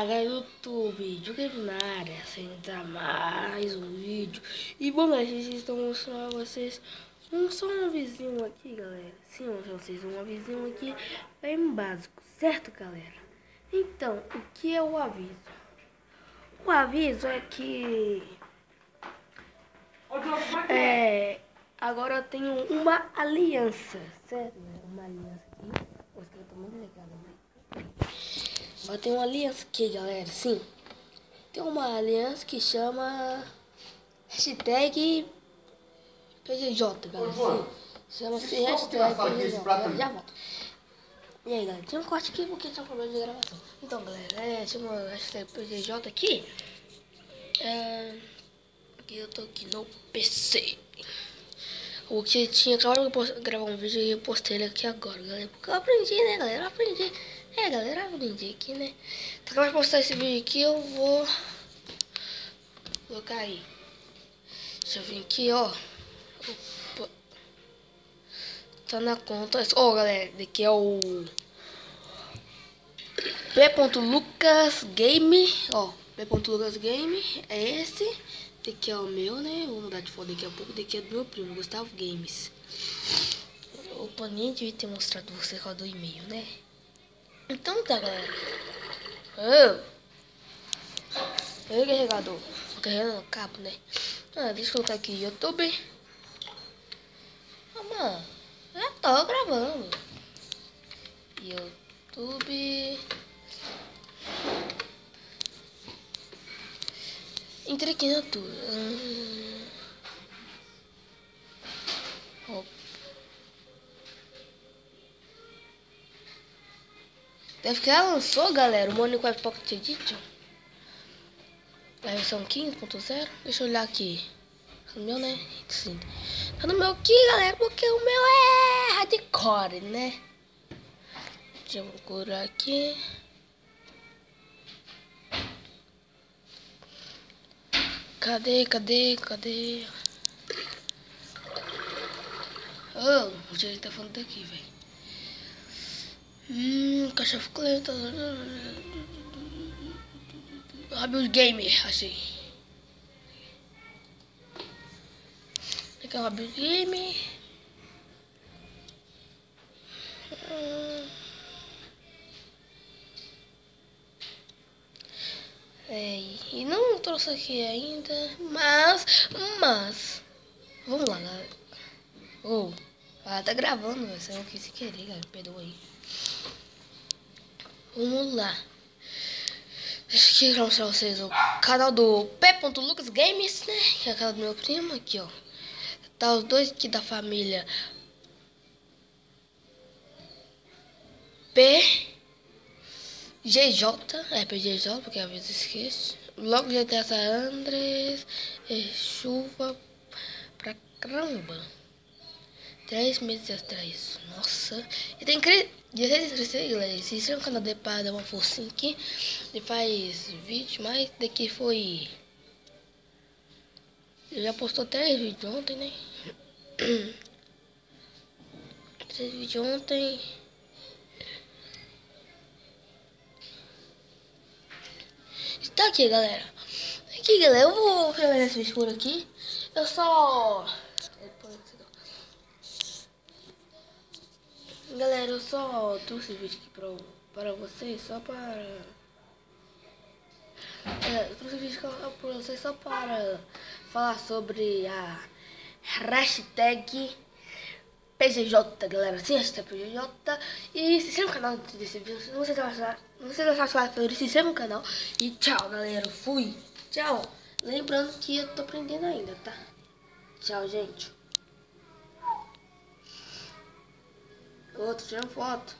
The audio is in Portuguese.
galera do YouTube, joguei na área, sem entrar mais um vídeo. E bom, galera, vocês estão mostrando a vocês só um avisinho aqui, galera. Sim, eu mostrando vocês um avisinho aqui bem básico, certo, galera? Então, o que é o aviso? O aviso é que agora eu tenho uma aliança, certo? Uma aliança aqui. Os caras estão muito ligados, né? Eu tenho uma aliança aqui, galera. Sim, tem uma aliança que chama hashtag PGJ, galera. Sim, chama-se hashtag PGJ. Já volto. E aí, galera, tem um corte aqui porque tinha um problema de gravação. Então, galera, chama hashtag PGJ aqui. Aqui eu tô aqui no PC. O que tinha acabado de gravar um vídeo e eu postei ele aqui agora, galera. Porque eu aprendi, né, galera? Eu aprendi. Galera, eu aprendi aqui, né? Então, acabei de postar esse vídeo aqui, eu vou colocar aí. Deixa eu vir aqui, ó. Opa. Tá na conta. Ó, galera, daqui é o p.lucasgame. Ó, p.lucasgame é esse. Daqui é o meu, né? Vou mudar de foto daqui a pouco. Daqui é do meu primo, Gustavo Games. Opa, nem devia ter mostrado você com do e-mail, né? Então tá, galera. Ei, carregador. Tô carregando no cabo, né? Deixa eu colocar aqui YouTube. Mano, já tô gravando. YouTube. Entrei aqui na tour. Deve que ela lançou, galera, o Minecraft Pocket Edition. A versão 15.0. Deixa eu olhar aqui. Tá no meu, né? Sim. Tá no meu aqui, galera, porque o meu é hardcore, né? Deixa eu procurar aqui. Cadê? O jeito tá falando daqui, velho. Caixa ficleta. Rabios Gamer, achei. Aqui é o Rabios Gamer. E não trouxe aqui ainda, mas vamos lá, galera. Tá gravando, você não quis se querer, galera, perdoa aí. Vamos lá. Deixa eu mostrar pra vocês o canal do p.lucasgames, né? Que é o canal do meu primo, aqui, ó. Tá os dois aqui da família PGJ, PGJ, porque às vezes esqueço. Logo já tem essa Andres, chuva pra caramba. 3 meses atrás, nossa. E tem 16 inscritos, galera. Se inscreva no canal dele para dar uma forcinha aqui. Ele faz vídeo, mas daqui foi. Ele já postou 3 vídeos ontem, né? 3 vídeos ontem. Está aqui, galera. Aqui, galera, eu vou finalizar esse vídeo por aqui. Eu só... Galera, eu só trouxe esse vídeo aqui para vocês, só para... eu trouxe esse vídeo para vocês só para falar sobre a hashtag PGJ, galera. Sim, hashtag PGJ. E se inscreva no canal desse vídeo. Se você gostar se inscreva no canal. E tchau, galera. Fui. Tchau. Lembrando que eu tô aprendendo ainda, tá? Tchau, gente. Outro, tirando foto.